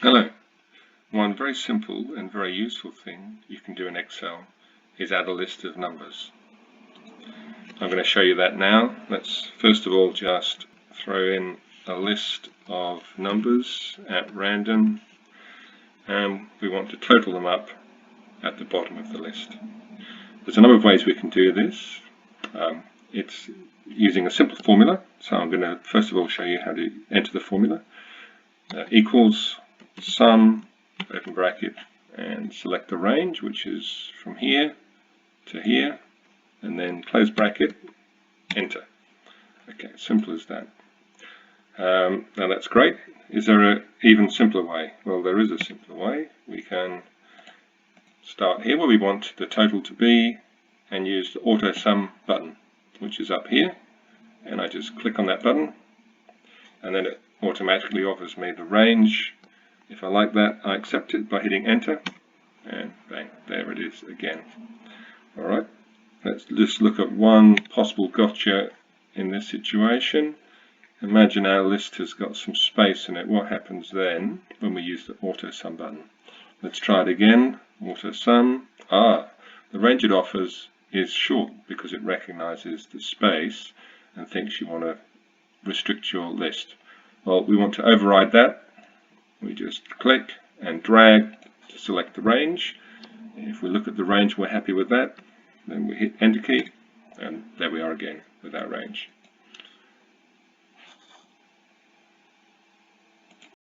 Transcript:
Hello. One very simple and very useful thing you can do in Excel is add a list of numbers. I'm going to show you that now. Let's first of all just throw in a list of numbers at random, and we want to total them up at the bottom of the list. There's a number of ways we can do this. It's using a simple formula, so I'm going to first of all show you how to enter the formula. Equals sum, open bracket, and select the range, which is from here to here, and then close bracket, enter. Okay, simple as that. Now that's great. Is there an even simpler way? Well, there is a simpler way. We can start here where we want the total to be and use the Autosum button, which is up here, and I just click on that button and then it automatically offers me the range. If I like that, I accept it by hitting enter, and bang, there it is again. Alright, let's just look at one possible gotcha in this situation. Imagine our list has got some space in it. What happens then when we use the Autosum button? Let's try it again. Autosum. The range it offers is short because it recognizes the space and thinks you want to restrict your list. Well, we want to override that. We just click and drag to select the range. If we look at the range, we're happy with that. Then we hit enter key, and there we are again with our range.